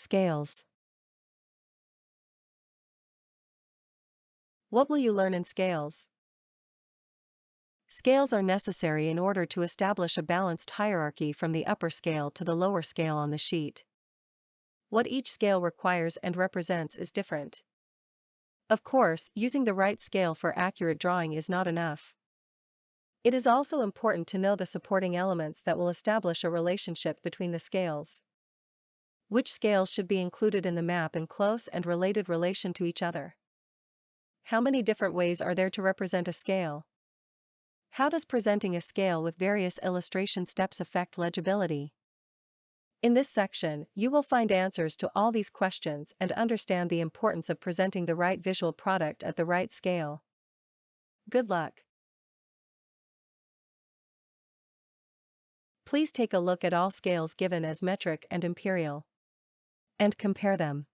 Scales. What will you learn in scales? Scales are necessary in order to establish a balanced hierarchy from the upper scale to the lower scale on the sheet. What each scale requires and represents is different. Of course, using the right scale for accurate drawing is not enough. It is also important to know the supporting elements that will establish a relationship between the scales. Which scales should be included in the map in close and related relation to each other? How many different ways are there to represent a scale? How does presenting a scale with various illustration steps affect legibility? In this section, you will find answers to all these questions and understand the importance of presenting the right visual product at the right scale. Good luck! Please take a look at all scales given as metric and imperial, and compare them.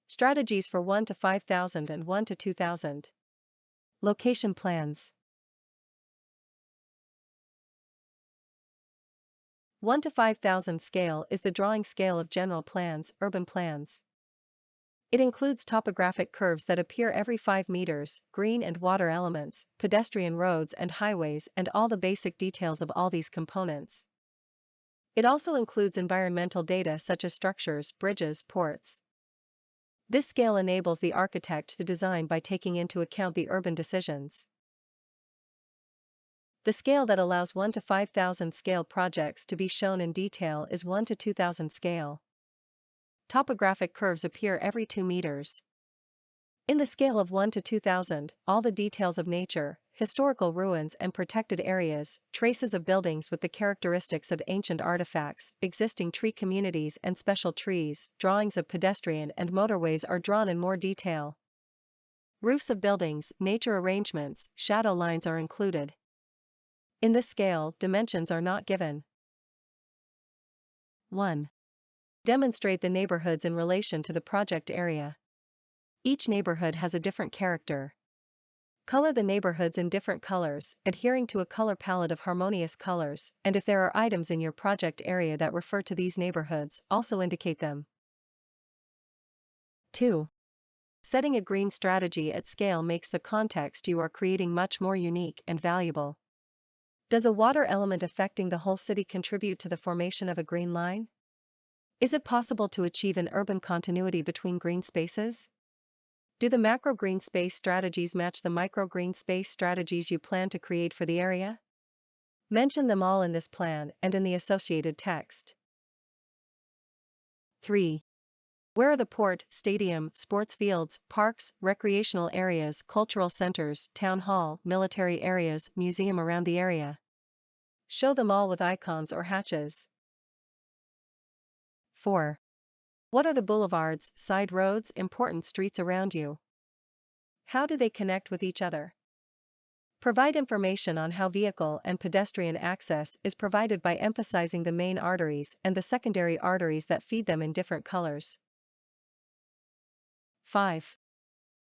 Strategies for 1 to 5,000 and 1 to 2,000. Location plans. 1 to 5,000 scale is the drawing scale of general plans, urban plans. It includes topographic curves that appear every 5 meters, green and water elements, pedestrian roads and highways, and all the basic details of all these components. It also includes environmental data such as structures, bridges, ports. This scale enables the architect to design by taking into account the urban decisions. The scale that allows 1 to 5,000 scale projects to be shown in detail is 1 to 2,000 scale. Topographic curves appear every 2 meters. In the scale of 1 to 2,000, all the details of nature, historical ruins and protected areas, traces of buildings with the characteristics of ancient artifacts, existing tree communities and special trees, drawings of pedestrian and motorways are drawn in more detail. Roofs of buildings, nature arrangements, shadow lines are included. In this scale, dimensions are not given. 1. Demonstrate the neighborhoods in relation to the project area. Each neighborhood has a different character. Color the neighborhoods in different colors, adhering to a color palette of harmonious colors, and if there are items in your project area that refer to these neighborhoods, also indicate them. 2. Setting a green strategy at scale makes the context you are creating much more unique and valuable. Does a water element affecting the whole city contribute to the formation of a green line? Is it possible to achieve an urban continuity between green spaces? Do the macro green space strategies match the micro green space strategies you plan to create for the area? Mention them all in this plan and in the associated text. 3. Where are the port, stadium, sports fields, parks, recreational areas, cultural centers, town hall, military areas, museum around the area? Show them all with icons or hatches. 4. What are the boulevards, side roads, important streets around you? How do they connect with each other? Provide information on how vehicle and pedestrian access is provided by emphasizing the main arteries and the secondary arteries that feed them in different colors. 5.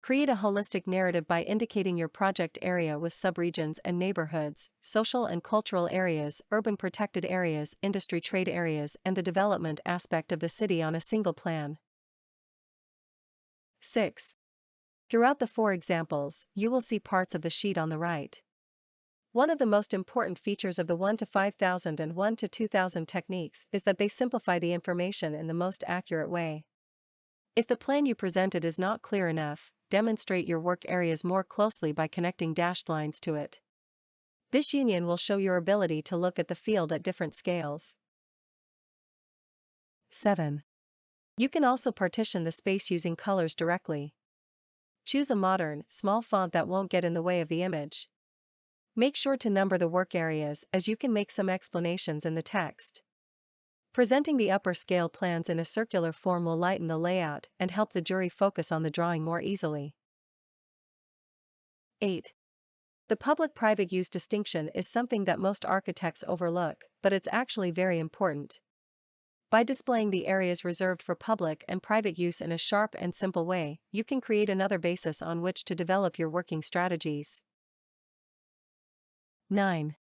Create a holistic narrative by indicating your project area with subregions and neighborhoods, social and cultural areas, urban protected areas, industry trade areas, and the development aspect of the city on a single plan. 6. Throughout the 4 examples, you will see parts of the sheet on the right. One of the most important features of the 1 to 5,000 and 1 to 2,000 techniques is that they simplify the information in the most accurate way. If the plan you presented is not clear enough, demonstrate your work areas more closely by connecting dashed lines to it. This union will show your ability to look at the field at different scales. 7. You can also partition the space using colors directly. Choose a modern, small font that won't get in the way of the image. Make sure to number the work areas as you can make some explanations in the text. Presenting the upper scale plans in a circular form will lighten the layout and help the jury focus on the drawing more easily. 8. The public-private use distinction is something that most architects overlook, but it's actually very important. By displaying the areas reserved for public and private use in a sharp and simple way, you can create another basis on which to develop your working strategies. 9.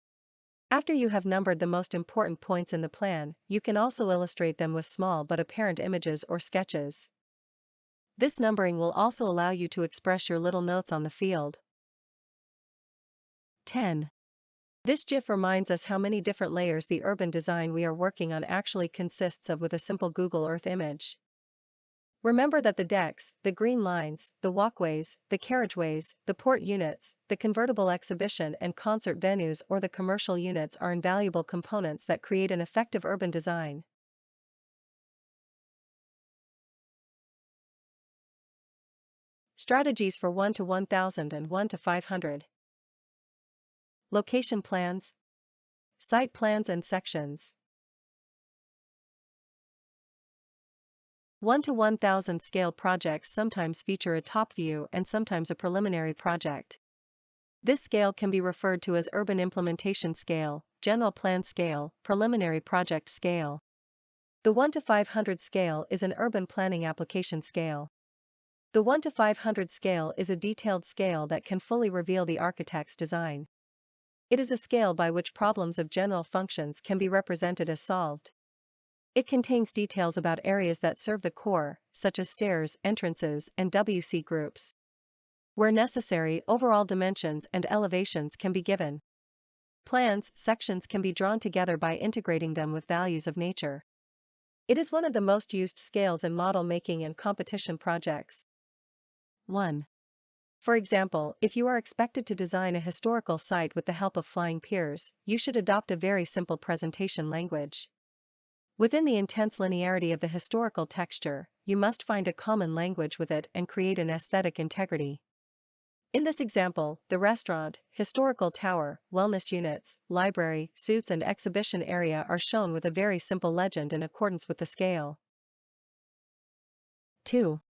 After you have numbered the most important points in the plan, you can also illustrate them with small but apparent images or sketches. This numbering will also allow you to express your little notes on the field. 10. This GIF reminds us how many different layers the urban design we are working on actually consists of with a simple Google Earth image. Remember that the decks, the green lines, the walkways, the carriageways, the port units, the convertible exhibition and concert venues or the commercial units are invaluable components that create an effective urban design. Strategies for 1 to 1000 and 1 to 500. Location plans. Site plans and sections. 1 to 1000 scale projects sometimes feature a top view and sometimes a preliminary project. This scale can be referred to as urban implementation scale, general plan scale, preliminary project scale. The 1 to 500 scale is an urban planning application scale. The 1 to 500 scale is a detailed scale that can fully reveal the architect's design. It is a scale by which problems of general functions can be represented as solved. It contains details about areas that serve the core, such as stairs, entrances, and WC groups. Where necessary, overall dimensions and elevations can be given. Plans, sections can be drawn together by integrating them with values of nature. It is one of the most used scales in model making and competition projects. 1. For example, if you are expected to design a historical site with the help of flying piers, you should adopt a very simple presentation language. Within the intense linearity of the historical texture, you must find a common language with it and create an aesthetic integrity. In this example, the restaurant, historical tower, wellness units, library, suites and exhibition area are shown with a very simple legend in accordance with the scale. 2.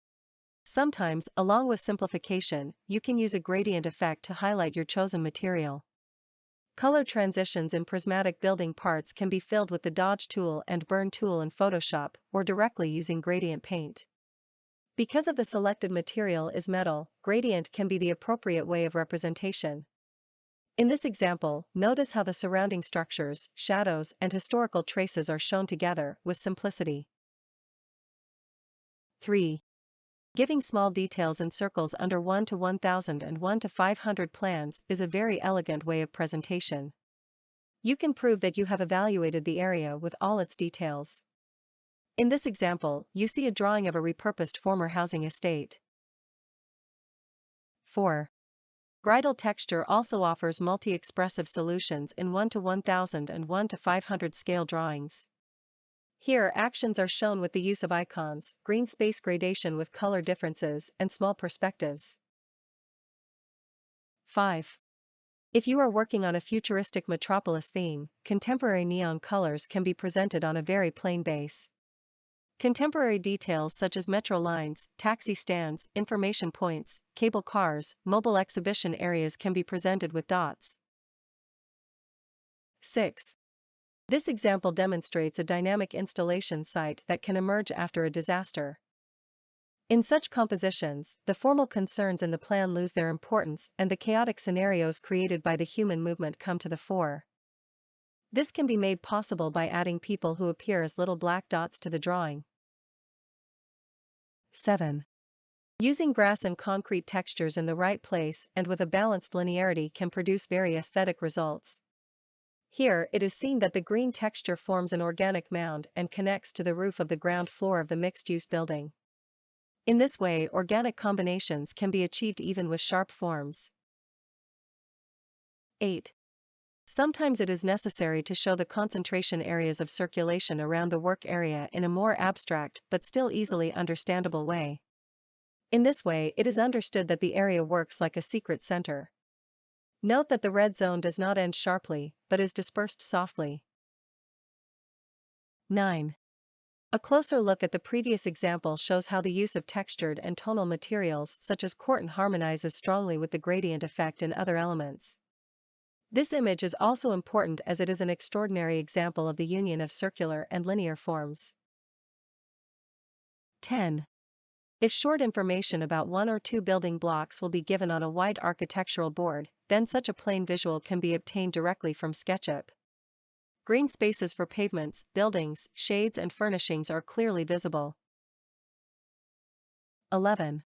Sometimes, along with simplification, you can use a gradient effect to highlight your chosen material. Color transitions in prismatic building parts can be filled with the dodge tool and burn tool in Photoshop, or directly using gradient paint. Because of the selected material is metal, gradient can be the appropriate way of representation. In this example, notice how the surrounding structures, shadows, and historical traces are shown together with simplicity. 3. Giving small details in circles under 1 to 1000 and 1 to 500 plans is a very elegant way of presentation. You can prove that you have evaluated the area with all its details. In this example, you see a drawing of a repurposed former housing estate. 4. Gridal texture also offers multi-expressive solutions in 1 to 1000 and 1 to 500 scale drawings. Here, actions are shown with the use of icons, green space gradation with color differences, and small perspectives. 5. If you are working on a futuristic metropolis theme, contemporary neon colors can be presented on a very plain base. Contemporary details such as metro lines, taxi stands, information points, cable cars, mobile exhibition areas can be presented with dots. 6. This example demonstrates a dynamic installation site that can emerge after a disaster. In such compositions, the formal concerns in the plan lose their importance and the chaotic scenarios created by the human movement come to the fore. This can be made possible by adding people who appear as little black dots to the drawing. 7. Using grass and concrete textures in the right place and with a balanced linearity can produce very aesthetic results. Here, it is seen that the green texture forms an organic mound and connects to the roof of the ground floor of the mixed-use building. In this way, organic combinations can be achieved even with sharp forms. 8. Sometimes it is necessary to show the concentration areas of circulation around the work area in a more abstract but still easily understandable way. In this way, it is understood that the area works like a secret center. Note that the red zone does not end sharply, but is dispersed softly. 9. A closer look at the previous example shows how the use of textured and tonal materials such as corten harmonizes strongly with the gradient effect in other elements. This image is also important as it is an extraordinary example of the union of circular and linear forms. 10. If short information about one or two building blocks will be given on a white architectural board, then such a plain visual can be obtained directly from SketchUp. Green spaces for pavements, buildings, shades and furnishings are clearly visible. 11.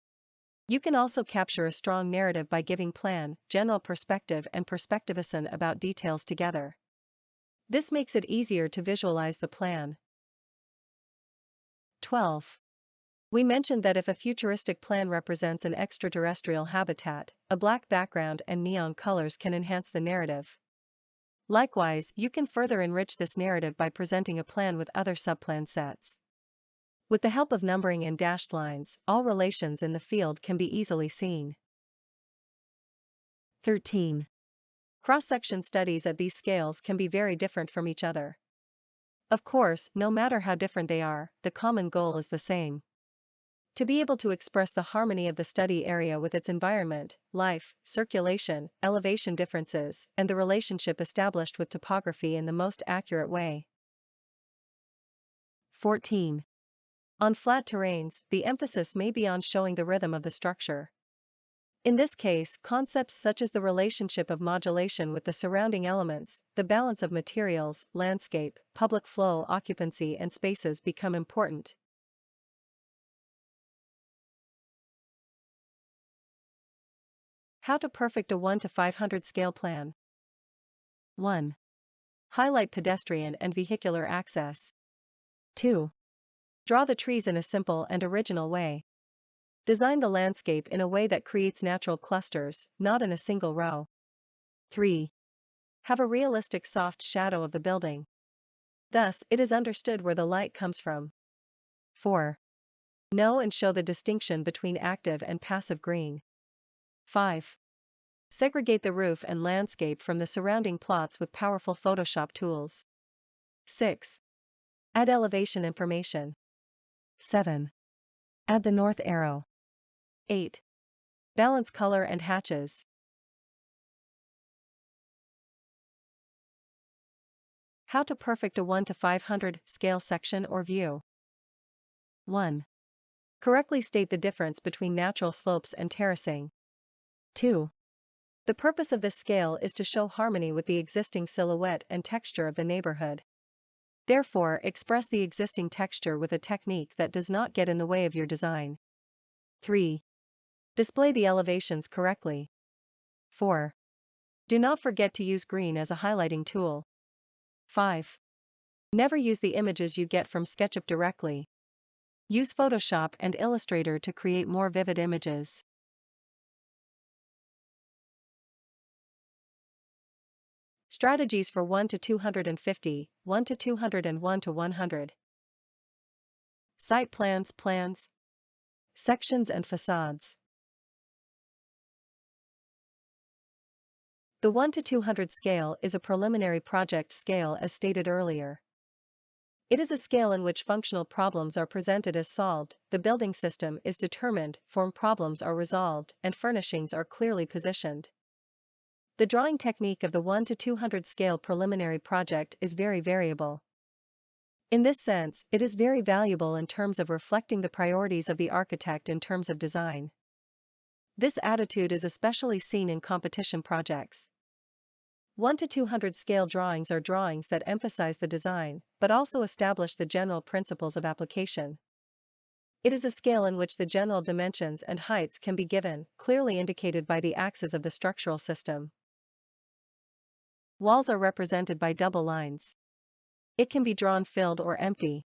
You can also capture a strong narrative by giving plan, general perspective and perspectivation about details together. This makes it easier to visualize the plan. 12. We mentioned that if a futuristic plan represents an extraterrestrial habitat, a black background and neon colors can enhance the narrative. Likewise, you can further enrich this narrative by presenting a plan with other subplan sets. With the help of numbering and dashed lines, all relations in the field can be easily seen. 13. Cross-section studies at these scales can be very different from each other. Of course, no matter how different they are, the common goal is the same. To be able to express the harmony of the study area with its environment, life, circulation, elevation differences, and the relationship established with topography in the most accurate way. 14. On flat terrains, the emphasis may be on showing the rhythm of the structure. In this case, concepts such as the relationship of modulation with the surrounding elements, the balance of materials, landscape, public flow, occupancy, and spaces become important. How to perfect a 1 to 500 scale plan. 1. Highlight pedestrian and vehicular access. 2. Draw the trees in a simple and original way. Design the landscape in a way that creates natural clusters, not in a single row. 3. Have a realistic soft shadow of the building. Thus, it is understood where the light comes from. 4. Know and show the distinction between active and passive green. 5. Segregate the roof and landscape from the surrounding plots with powerful Photoshop tools. 6. Add elevation information. 7. Add the north arrow. 8. Balance color and hatches. How to perfect a 1 to 500 scale section or view. 1. Correctly state the difference between natural slopes and terracing. 2. The purpose of this scale is to show harmony with the existing silhouette and texture of the neighborhood. Therefore, express the existing texture with a technique that does not get in the way of your design. 3. Display the elevations correctly. 4. Do not forget to use green as a highlighting tool. 5. Never use the images you get from SketchUp directly. Use Photoshop and Illustrator to create more vivid images. Strategies for 1 to 250, 1 to 200 and 1 to 100. Site plans, sections and facades. The 1 to 200 scale is a preliminary project scale as stated earlier. It is a scale in which functional problems are presented as solved, the building system is determined, form problems are resolved, and furnishings are clearly positioned. The drawing technique of the 1 to 200 scale preliminary project is very variable. In this sense, it is very valuable in terms of reflecting the priorities of the architect in terms of design. This attitude is especially seen in competition projects. 1 to 200 scale drawings are drawings that emphasize the design, but also establish the general principles of application. It is a scale in which the general dimensions and heights can be given, clearly indicated by the axes of the structural system. Walls are represented by double lines. It can be drawn filled or empty.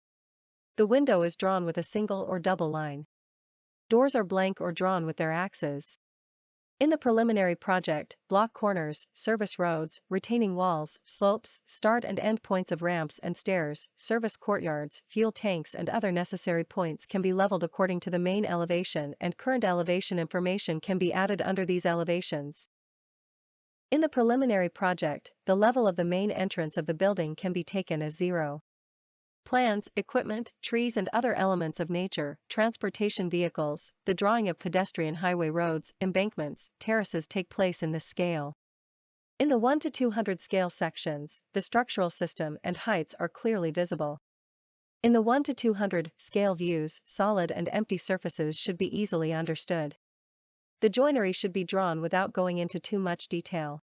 The window is drawn with a single or double line. Doors are blank or drawn with their axes. In the preliminary project, block corners, service roads, retaining walls, slopes, start and end points of ramps and stairs, service courtyards, fuel tanks and other necessary points can be leveled according to the main elevation, and current elevation information can be added under these elevations. In the preliminary project, the level of the main entrance of the building can be taken as 0. Plans, equipment, trees and other elements of nature, transportation vehicles, the drawing of pedestrian highway roads, embankments, terraces take place in this scale. In the 1 to 200 scale sections, the structural system and heights are clearly visible. In the 1 to 200 scale views, solid and empty surfaces should be easily understood. The joinery should be drawn without going into too much detail.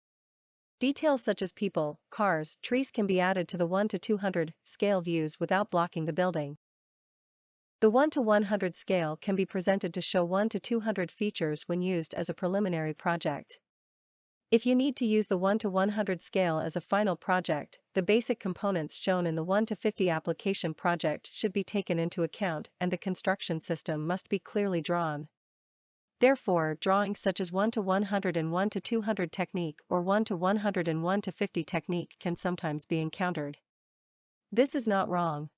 Details such as people, cars, trees can be added to the 1 to 200 scale views without blocking the building. The 1 to 100 scale can be presented to show 1 to 200 features when used as a preliminary project. If you need to use the 1 to 100 scale as a final project, the basic components shown in the 1 to 50 application project should be taken into account and the construction system must be clearly drawn. Therefore, drawings such as 1 to 100 and 1 to 200 technique or 1 to 100 and 1 to 50 technique can sometimes be encountered. This is not wrong.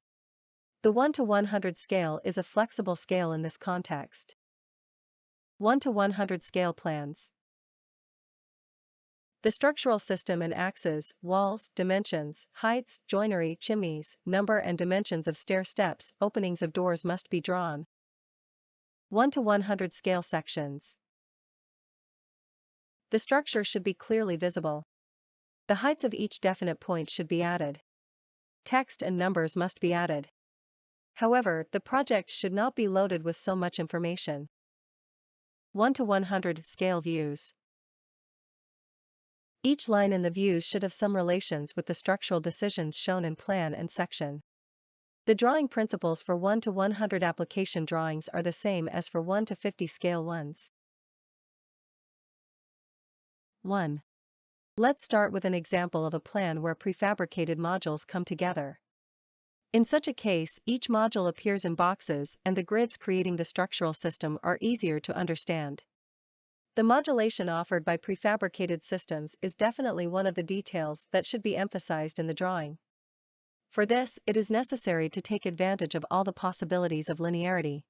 The 1 to 100 scale is a flexible scale in this context. 1 to 100 scale plans. The structural system and axes, walls, dimensions, heights, joinery, chimneys, number and dimensions of stair steps, openings of doors must be drawn. 1 to 100 scale sections. The structure should be clearly visible. The heights of each definite point should be added. Text and numbers must be added. However, the project should not be loaded with so much information. 1 to 100 scale views. Each line in the views should have some relations with the structural decisions shown in plan and section. The drawing principles for 1 to 100 application drawings are the same as for 1 to 50 scale ones. 1. Let's start with an example of a plan where prefabricated modules come together. In such a case, each module appears in boxes and the grids creating the structural system are easier to understand. The modulation offered by prefabricated systems is definitely one of the details that should be emphasized in the drawing. For this, it is necessary to take advantage of all the possibilities of linearity.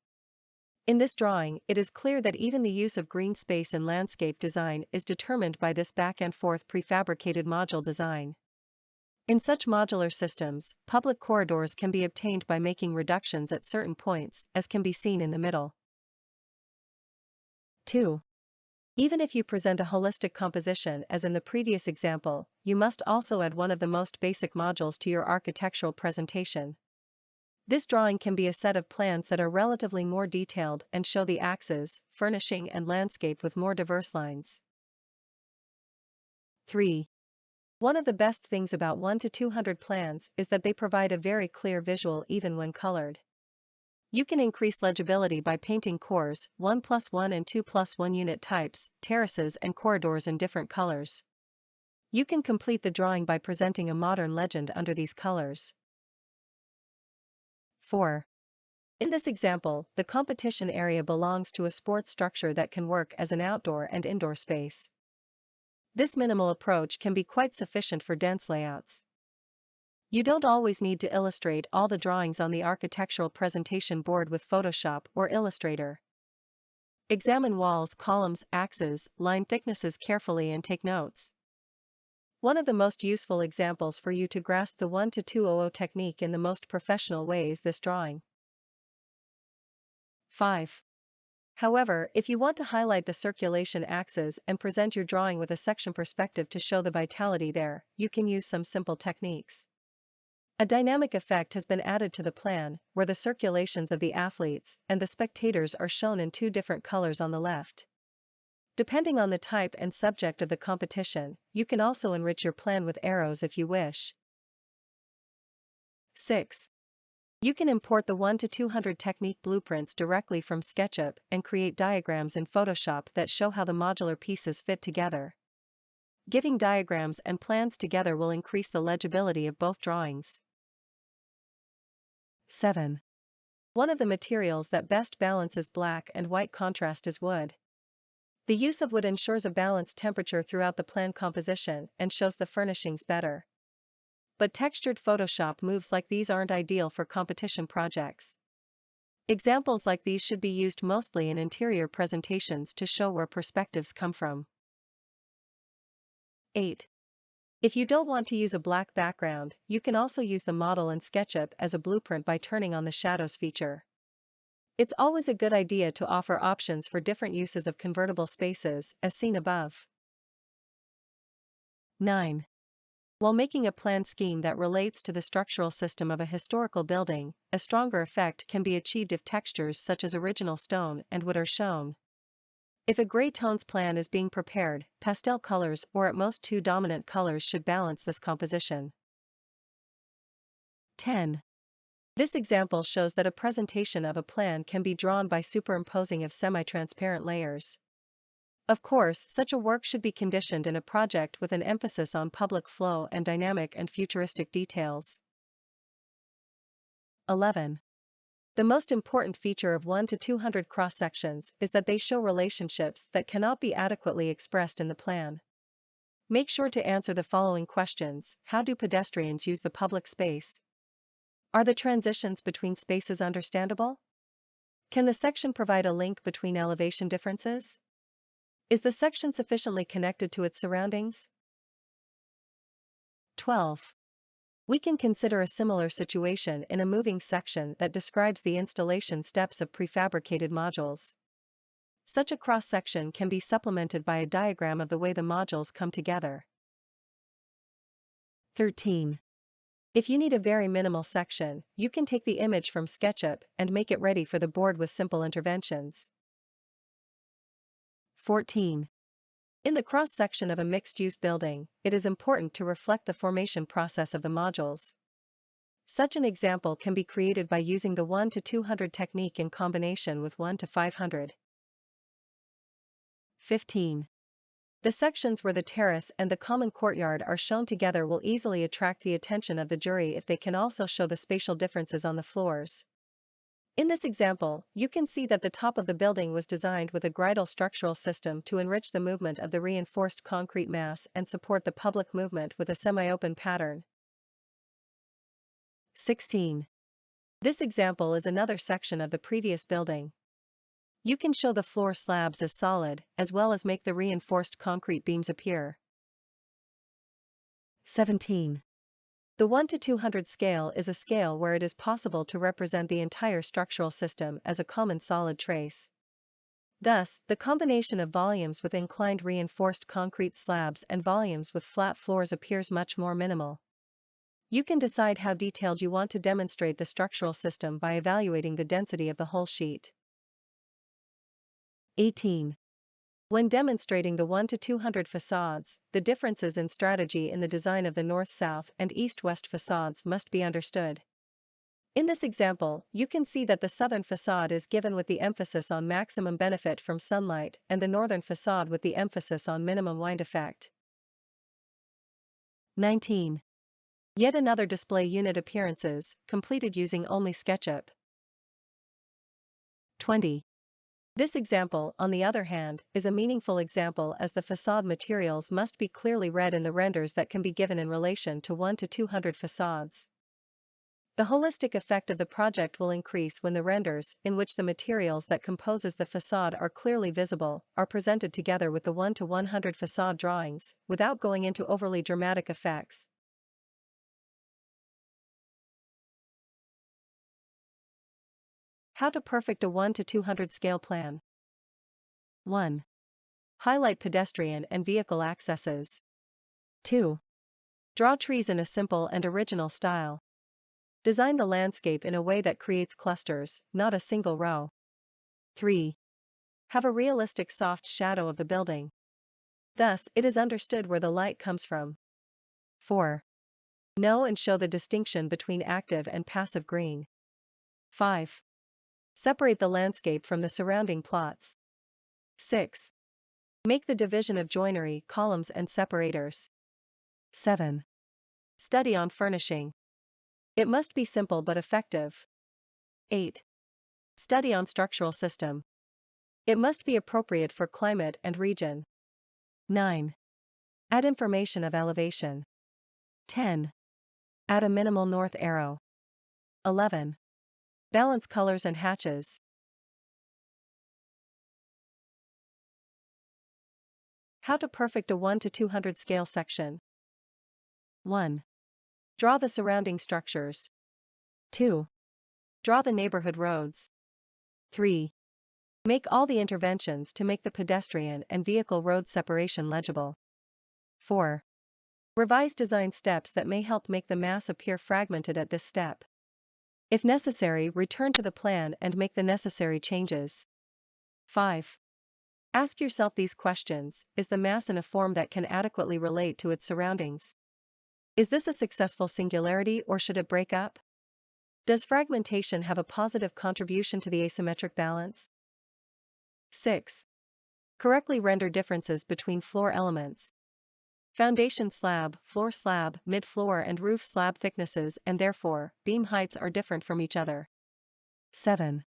In this drawing, it is clear that even the use of green space in landscape design is determined by this back-and-forth prefabricated module design. In such modular systems, public corridors can be obtained by making reductions at certain points, as can be seen in the middle. 2. Even if you present a holistic composition as in the previous example, you must also add one of the most basic modules to your architectural presentation. This drawing can be a set of plans that are relatively more detailed and show the axes, furnishing and landscape with more diverse lines. 3. One of the best things about 1 to 200 plans is that they provide a very clear visual even when colored. You can increase legibility by painting cores, 1+1 and 2+1 unit types, terraces and corridors in different colors. You can complete the drawing by presenting a modern legend under these colors. 4. In this example, the competition area belongs to a sports structure that can work as an outdoor and indoor space. This minimal approach can be quite sufficient for dense layouts. You don't always need to illustrate all the drawings on the architectural presentation board with Photoshop or Illustrator. Examine walls, columns, axes, line thicknesses carefully and take notes. One of the most useful examples for you to grasp the 1 to 200 technique in the most professional way is this drawing. 5. However, if you want to highlight the circulation axis and present your drawing with a section perspective to show the vitality there, you can use some simple techniques. A dynamic effect has been added to the plan, where the circulations of the athletes and the spectators are shown in two different colors on the left. Depending on the type and subject of the competition, you can also enrich your plan with arrows if you wish. 6. You can import the 1 to 200 technique blueprints directly from SketchUp and create diagrams in Photoshop that show how the modular pieces fit together. Giving diagrams and plans together will increase the legibility of both drawings. 7. One of the materials that best balances black and white contrast is wood. The use of wood ensures a balanced temperature throughout the plan composition and shows the furnishings better. But textured Photoshop moves like these aren't ideal for competition projects. Examples like these should be used mostly in interior presentations to show where perspectives come from. 8. If you don't want to use a black background, you can also use the model in SketchUp as a blueprint by turning on the shadows feature. It's always a good idea to offer options for different uses of convertible spaces, as seen above. 9. While making a plan scheme that relates to the structural system of a historical building, a stronger effect can be achieved if textures such as original stone and wood are shown. If a gray tones plan is being prepared, pastel colors or at most two dominant colors should balance this composition. 10. This example shows that a presentation of a plan can be drawn by superimposing of semi-transparent layers. Of course, such a work should be conditioned in a project with an emphasis on public flow and dynamic and futuristic details. 11. The most important feature of 1 to 200 cross-sections is that they show relationships that cannot be adequately expressed in the plan. Make sure to answer the following questions. How do pedestrians use the public space? Are the transitions between spaces understandable? Can the section provide a link between elevation differences? Is the section sufficiently connected to its surroundings? 12. We can consider a similar situation in a moving section that describes the installation steps of prefabricated modules. Such a cross-section can be supplemented by a diagram of the way the modules come together. 13. If you need a very minimal section, you can take the image from SketchUp and make it ready for the board with simple interventions. 14. In the cross-section of a mixed-use building, it is important to reflect the formation process of the modules. Such an example can be created by using the 1 to 200 technique in combination with 1 to 500. 15. The sections where the terrace and the common courtyard are shown together will easily attract the attention of the jury if they can also show the spatial differences on the floors. In this example, you can see that the top of the building was designed with a gridal structural system to enrich the movement of the reinforced concrete mass and support the public movement with a semi-open pattern. 16. This example is another section of the previous building. You can show the floor slabs as solid, as well as make the reinforced concrete beams appear. 17. The 1 to 200 scale is a scale where it is possible to represent the entire structural system as a common solid trace. Thus, the combination of volumes with inclined reinforced concrete slabs and volumes with flat floors appears much more minimal. You can decide how detailed you want to demonstrate the structural system by evaluating the density of the whole sheet. 18. When demonstrating the 1 to 200 facades, the differences in strategy in the design of the north-south and east-west facades must be understood. In this example, you can see that the southern facade is given with the emphasis on maximum benefit from sunlight and the northern facade with the emphasis on minimum wind effect. 19. Yet another display unit appearances, completed using only SketchUp. 20. This example, on the other hand, is a meaningful example as the facade materials must be clearly read in the renders that can be given in relation to 1 to 200 facades. The holistic effect of the project will increase when the renders, in which the materials that composes the facade are clearly visible, are presented together with the 1 to 100 facade drawings, without going into overly dramatic effects. How to perfect a 1 to 200 scale plan. 1. Highlight pedestrian and vehicle accesses. 2. Draw trees in a simple and original style. Design the landscape in a way that creates clusters, not a single row. 3. Have a realistic soft shadow of the building. Thus, it is understood where the light comes from. 4. Know and show the distinction between active and passive green. 5. Separate the landscape from the surrounding plots. 6. Make the division of joinery, columns and separators. 7. Study on furnishing. It must be simple but effective. 8. Study on structural system. It must be appropriate for climate and region. 9. Add information of elevation. 10. Add a minimal north arrow. 11. Balance colors and hatches. How to perfect a 1 to 200 scale section. 1. Draw the surrounding structures. 2. Draw the neighborhood roads. 3. Make all the interventions to make the pedestrian and vehicle road separation legible. 4. Revise design steps that may help make the mass appear fragmented at this step. If necessary, return to the plan and make the necessary changes. 5. Ask yourself these questions: is the mass in a form that can adequately relate to its surroundings? Is this a successful singularity or should it break up? Does fragmentation have a positive contribution to the asymmetric balance? 6. Correctly render differences between floor elements. Foundation slab, floor slab, mid-floor and roof slab thicknesses and therefore, beam heights are different from each other. 7.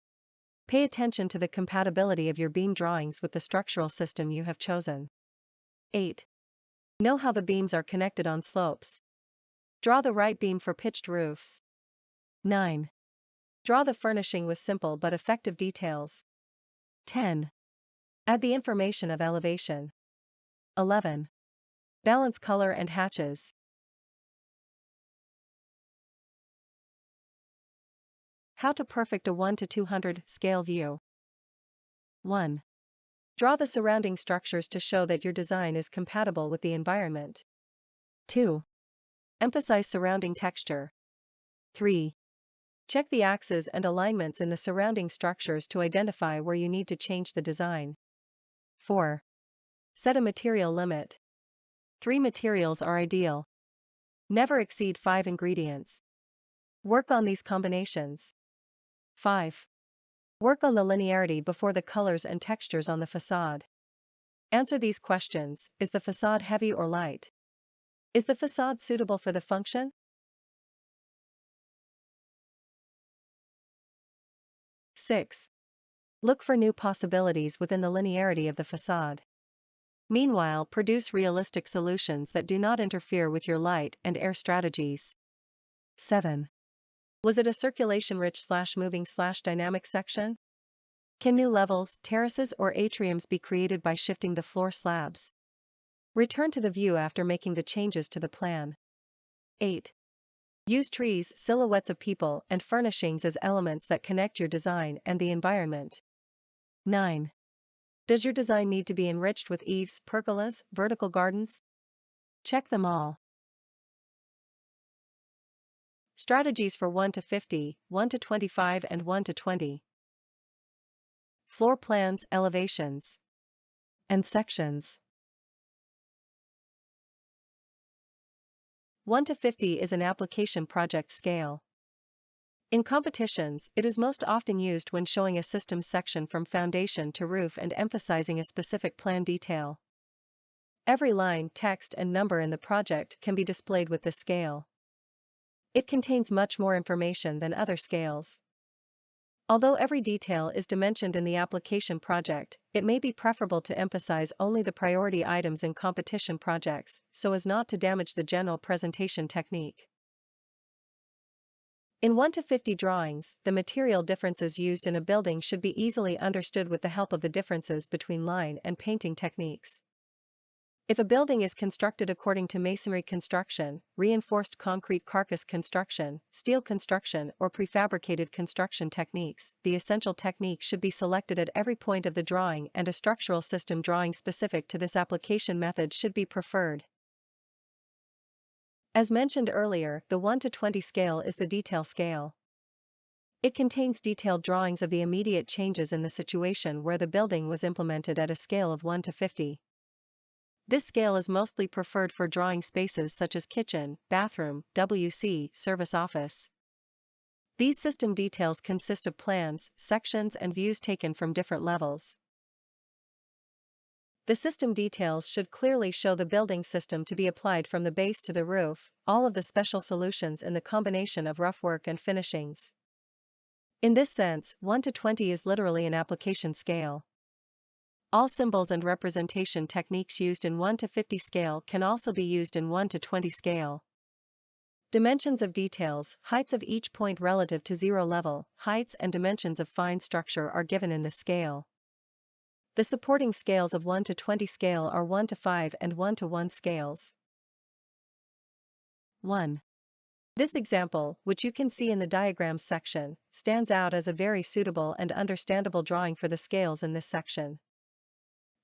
Pay attention to the compatibility of your beam drawings with the structural system you have chosen. 8. Know how the beams are connected on slopes. Draw the right beam for pitched roofs. 9. Draw the furnishing with simple but effective details. 10. Add the information of elevation. 11. Balance color and hatches. How to perfect a 1 to 200 scale view. 1. Draw the surrounding structures to show that your design is compatible with the environment. 2. Emphasize surrounding texture. 3. Check the axes and alignments in the surrounding structures to identify where you need to change the design. 4. Set a material limit. 3 materials are ideal. Never exceed 5 ingredients. Work on these combinations. 5. Work on the linearity before the colors and textures on the facade. Answer these questions: is the facade heavy or light? Is the facade suitable for the function? 6. Look for new possibilities within the linearity of the facade. Meanwhile, produce realistic solutions that do not interfere with your light and air strategies. 7. Was it a circulation-rich moving/dynamic section? Can new levels, terraces or atriums be created by shifting the floor slabs? Return to the view after making the changes to the plan. 8. Use trees, silhouettes of people, and furnishings as elements that connect your design and the environment. 9. Does your design need to be enriched with eaves, pergolas, vertical gardens? Check them all. Strategies for 1 to 50, 1 to 25 and 1 to 20. Floor plans, elevations, and sections. 1 to 50 is an application project scale. In competitions, it is most often used when showing a system's section from foundation to roof and emphasizing a specific plan detail. Every line, text, and number in the project can be displayed with this scale. It contains much more information than other scales. Although every detail is dimensioned in the application project, it may be preferable to emphasize only the priority items in competition projects, so as not to damage the general presentation technique. In 1 to 50 drawings, the material differences used in a building should be easily understood with the help of the differences between line and painting techniques. If a building is constructed according to masonry construction, reinforced concrete carcass construction, steel construction, or prefabricated construction techniques, the essential technique should be selected at every point of the drawing and a structural system drawing specific to this application method should be preferred. As mentioned earlier, the 1 to 20 scale is the detail scale. It contains detailed drawings of the immediate changes in the situation where the building was implemented at a scale of 1 to 50. This scale is mostly preferred for drawing spaces such as kitchen, bathroom, WC, service office. These system details consist of plans, sections, and views taken from different levels. The system details should clearly show the building system to be applied from the base to the roof, all of the special solutions in the combination of rough work and finishings. In this sense, 1 to 20 is literally an application scale. All symbols and representation techniques used in 1 to 50 scale can also be used in 1 to 20 scale. Dimensions of details, heights of each point relative to zero level, heights and dimensions of fine structure are given in this scale. The supporting scales of 1 to 20 scale are 1 to 5 and 1 to 1 scales. 1. This example, which you can see in the diagrams section, stands out as a very suitable and understandable drawing for the scales in this section.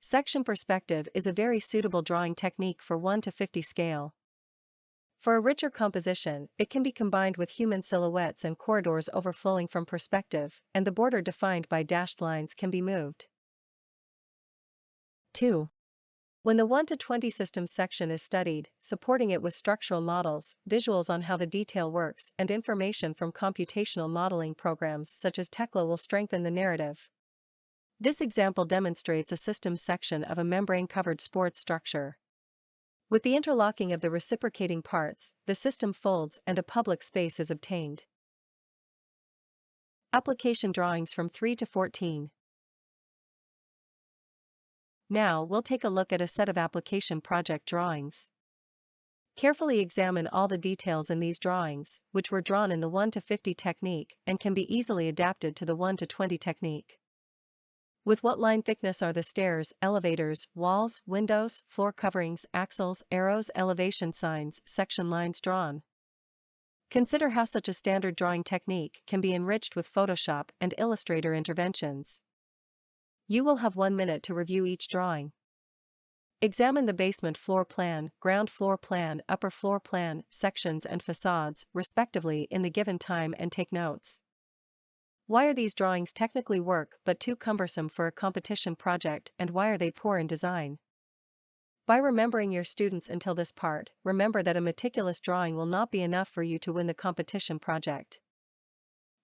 Section perspective is a very suitable drawing technique for 1 to 50 scale. For a richer composition, it can be combined with human silhouettes and corridors overflowing from perspective, and the border defined by dashed lines can be moved. 2. When the 1 to 20 systems section is studied, supporting it with structural models, visuals on how the detail works, and information from computational modeling programs such as Tekla will strengthen the narrative. This example demonstrates a systems section of a membrane-covered sports structure. With the interlocking of the reciprocating parts, the system folds and a public space is obtained. Application drawings from 3 to 14. Now we'll take a look at a set of application project drawings. Carefully examine all the details in these drawings, which were drawn in the 1 to 50 technique and can be easily adapted to the 1 to 20 technique. With what line thickness are the stairs, elevators, walls, windows, floor coverings, axles, arrows, elevation signs, section lines drawn? Consider how such a standard drawing technique can be enriched with Photoshop and Illustrator interventions. You will have 1 minute to review each drawing. Examine the basement floor plan, ground floor plan, upper floor plan, sections and facades, respectively in the given time and take notes. Why are these drawings technically work but too cumbersome for a competition project, and why are they poor in design? By remembering your students until this part, remember that a meticulous drawing will not be enough for you to win the competition project.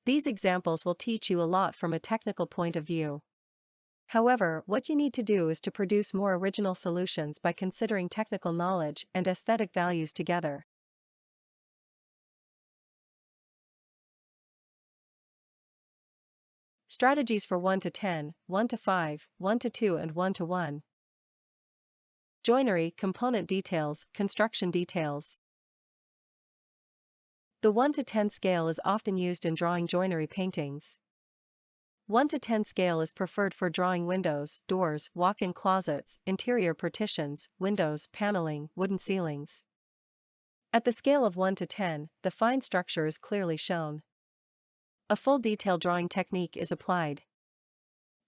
These examples will teach you a lot from a technical point of view. However, what you need to do is to produce more original solutions by considering technical knowledge and aesthetic values together. Strategies for 1 to 10, 1 to 5, 1 to 2 and 1 to 1. Joinery, component details, construction details. The 1 to 10 scale is often used in drawing joinery paintings. 1 to 10 scale is preferred for drawing windows, doors, walk-in closets, interior partitions, windows, paneling, wooden ceilings. At the scale of 1 to 10, the fine structure is clearly shown. A full detail drawing technique is applied.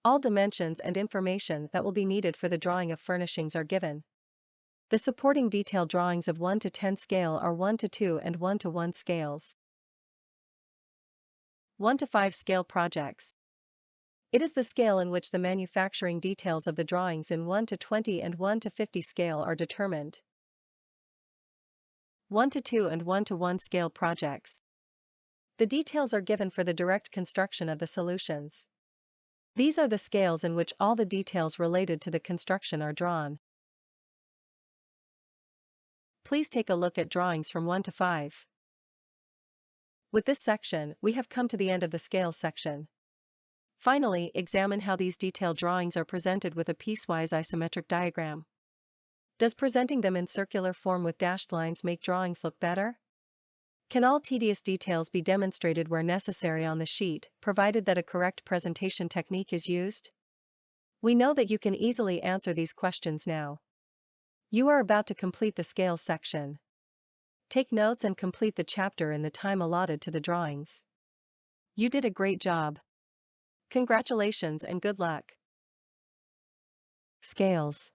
All dimensions and information that will be needed for the drawing of furnishings are given. The supporting detail drawings of 1 to 10 scale are 1 to 2 and 1 to 1 scales. 1 to 5 scale projects. It is the scale in which the manufacturing details of the drawings in 1 to 20 and 1 to 50 scale are determined. 1 to 2 and 1 to 1 scale projects. The details are given for the direct construction of the solutions. These are the scales in which all the details related to the construction are drawn. Please take a look at drawings from 1 to 5. With this section, we have come to the end of the scales section. Finally, examine how these detailed drawings are presented with a piecewise isometric diagram. Does presenting them in circular form with dashed lines make drawings look better? Can all tedious details be demonstrated where necessary on the sheet, provided that a correct presentation technique is used? We know that you can easily answer these questions now. You are about to complete the scales section. Take notes and complete the chapter in the time allotted to the drawings. You did a great job. Congratulations and good luck. Scales.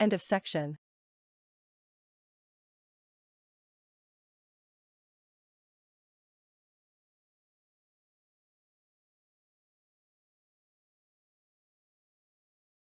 End of section.